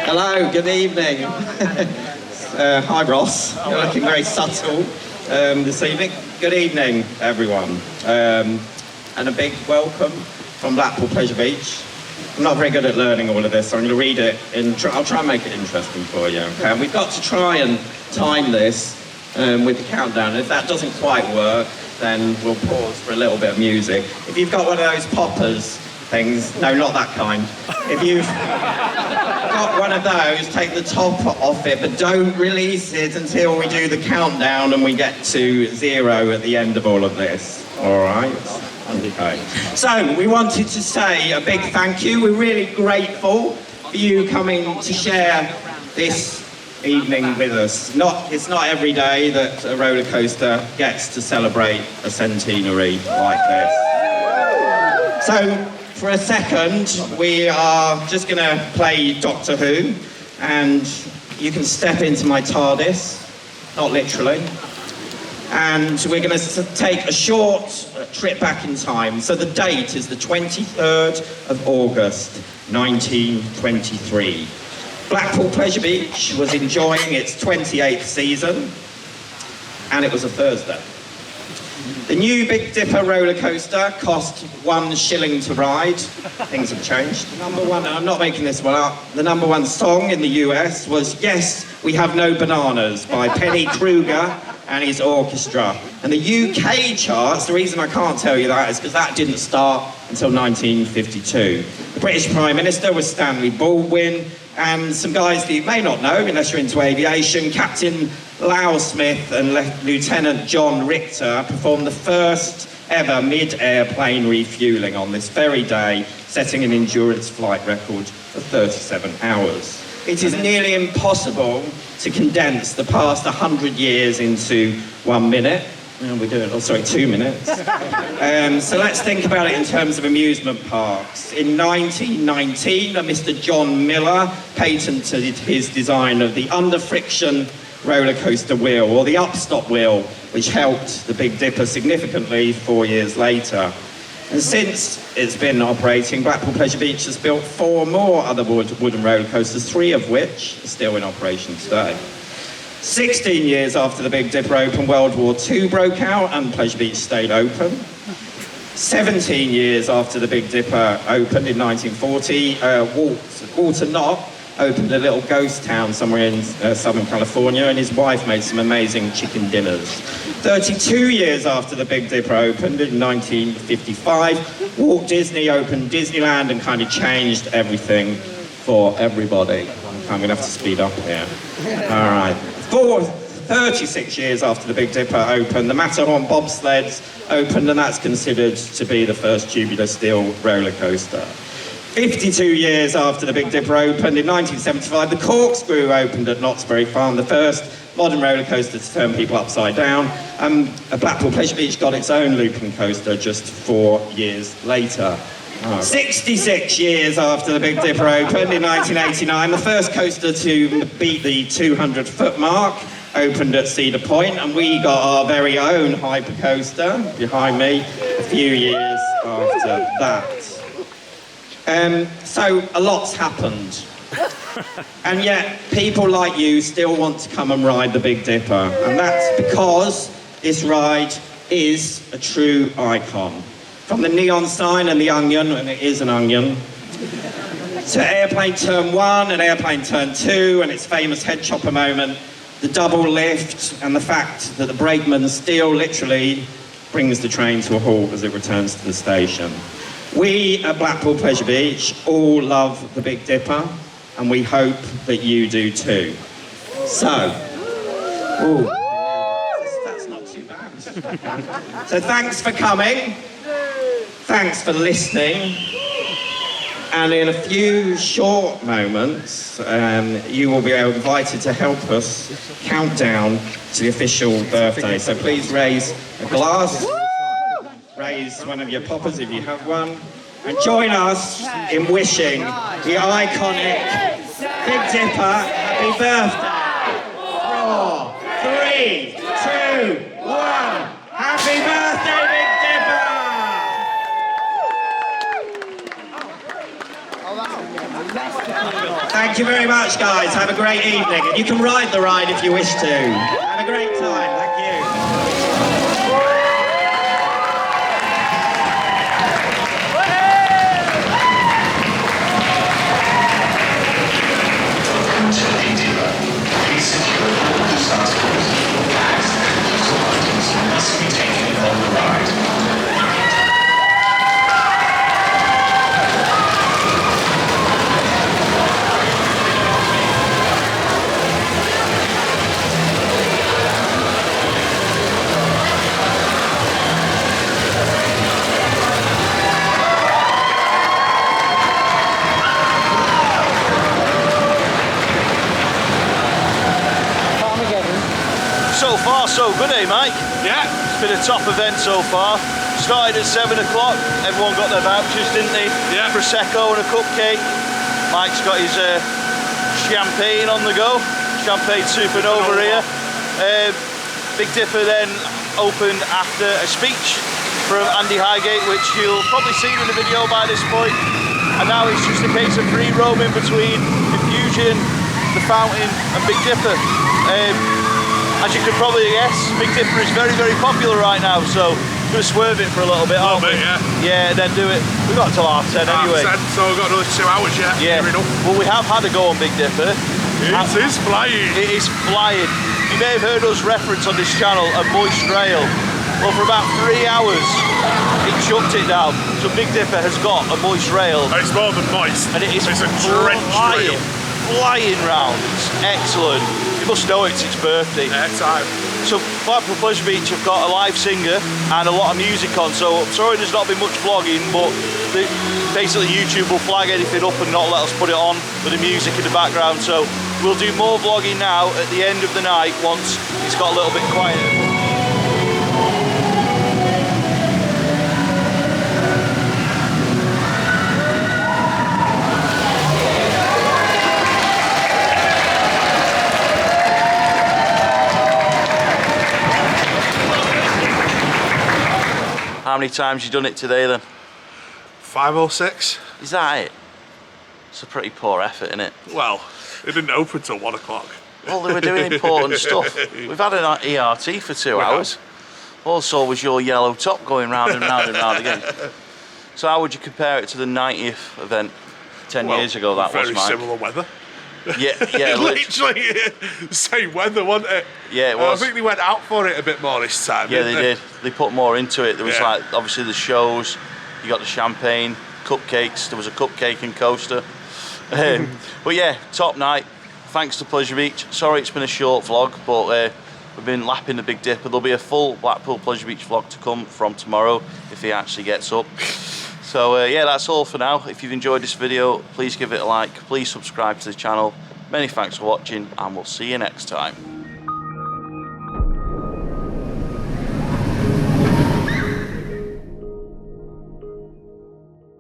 Hello, good evening. Hi Ross, you're looking very subtle this evening. Good evening everyone. And a big welcome from Blackpool Pleasure Beach. I'm not very good at learning all of this, so I'm going to read it and I'll try and make it interesting for you. Okay? And we've got to try and time this with the countdown. And if that doesn't quite work, then we'll pause for a little bit of music. If you've got one of those poppers things, no, not that kind. If you've got one of those, take the top off it, but don't release it until we do the countdown and we get to 0 at the end of all of this. All right? Okay. So, we wanted to say a big thank you. We're really grateful for you coming to share this evening with us. It's not every day that a roller coaster gets to celebrate a centenary like this. So, for a second, we are just going to play Doctor Who, and you can step into my TARDIS, not literally, and we're going to take a short trip back in time. So the date is the 23rd of August, 1923. Blackpool Pleasure Beach was enjoying its 28th season, and it was a Thursday. The new Big Dipper roller coaster cost £1 to ride. Things have changed. Number one, I'm not making this one up, the number one song in the US was Yes, We Have No Bananas by Penny Kruger and his orchestra. And the UK charts, the reason I can't tell you that is because that didn't start until 1952. The British Prime Minister was Stanley Baldwin, and some guys that you may not know unless you're into aviation, Captain Lau Smith and Lieutenant John Richter performed the first ever mid-air plane refuelling on this very day, setting an endurance flight record of 37 hours. It is nearly impossible to condense the past 100 years into 1 minute. We're doing, 2 minutes. So let's think about it in terms of amusement parks. In 1919, Mr. John Miller patented his design of the under-friction roller coaster wheel, or the upstop wheel, which helped the Big Dipper significantly 4 years later. And since it's been operating, Blackpool Pleasure Beach has built 4 more other wooden roller coasters, 3 of which are still in operation today. 16 years after the Big Dipper opened, World War II broke out and Pleasure Beach stayed open. 17 years after the Big Dipper opened in 1940, Walter Knott opened a little ghost town somewhere in Southern California, and his wife made some amazing chicken dinners. 32 years after the Big Dipper opened in 1955, Walt Disney opened Disneyland and kind of changed everything for everybody. I'm going to have to speed up here. All right. 36 years after the Big Dipper opened, the Matterhorn bobsleds opened, and that's considered to be the first tubular steel roller coaster. 52 years after the Big Dipper opened, in 1975, the Corkscrew opened at Knott's Berry Farm, the first modern roller coaster to turn people upside down. Blackpool Pleasure Beach got its own looping coaster just 4 years later. 66 years after the Big Dipper opened, in 1989, the first coaster to beat the 200-foot mark opened at Cedar Point, and we got our very own hypercoaster behind me a few years after that. So a lot's happened. And yet, people like you still want to come and ride the Big Dipper. And that's because this ride is a true icon. From the neon sign and the onion, and it is an onion, to Airplane Turn 1 and Airplane Turn 2 and its famous head chopper moment, the double lift, and the fact that the brakeman still literally brings the train to a halt as it returns to the station. We at Blackpool Pleasure Beach all love the Big Dipper, and we hope that you do too. So, that's not too bad. So thanks for coming, thanks for listening, and in a few short moments, you will be invited to help us count down to the official birthday. So please raise a glass. Raise one of your poppers if you have one, and join us in wishing the iconic Big Dipper happy birthday. 4, 3, 2, 1. Happy birthday, Big Dipper! Thank you very much, guys. Have a great evening. And you can ride the ride if you wish to. Have a great time. Thank you. Must be taken on the ride. So far so good, eh Mike? Yeah. It's been a top event so far. Started at 7 o'clock, everyone got their vouchers, didn't they? Yeah. Prosecco and a cupcake. Mike's got his champagne on the go. Champagne supernova here. Big Dipper then opened after a speech from Andy Highgate, which you'll probably see in the video by this point. And now it's just a case of free roaming between Infusion, the Fountain and Big Dipper. As you could probably guess, Big Dipper is very, very popular right now, so we're going to swerve it for a little bit, aren't we? Yeah. Yeah, and then do it. We've got till 10:30 anyway. 10, so we've got another 2 hours yet. Yeah. Well, we have had a go on Big Dipper. It is flying. It is flying. You may have heard us reference on this channel a moist rail. Well, for about 3 hours, it chucked it down. So Big Dipper has got a moist rail. It's more than moist. And it is it's a drenched rail. Flying round. It's excellent. You must know it's its birthday. Yeah, time. So Blackpool Pleasure Beach have got a live singer and a lot of music on, so I'm sorry there's not been much vlogging, but basically YouTube will flag anything up and not let us put it on with the music in the background, so we'll do more vlogging now at the end of the night once it's got a little bit quieter. How many times you done it today then? 5 or 6. Is that it? It's a pretty poor effort, isn't it? Well, it didn't open till 1 o'clock. Well, they were doing important stuff. We've had an ERT for 2 hours. Also was your yellow top going round and round and round again. So how would you compare it to the 90th event 10 years ago that was, Mike? Very similar weather. Yeah, Literally same weather, wasn't it? Yeah, it was. I think they went out for it a bit more this time. Yeah, they did. They put more into it. There was Yeah. like, obviously the shows, you got the champagne, cupcakes, there was a cupcake and coaster. But yeah, top night. Thanks to Pleasure Beach. Sorry it's been a short vlog, but we've been lapping the Big Dipper. There'll be a full Blackpool Pleasure Beach vlog to come from tomorrow if he actually gets up. So yeah, that's all for now. If you've enjoyed this video, please give it a like, please subscribe to the channel. Many thanks for watching, and we'll see you next time.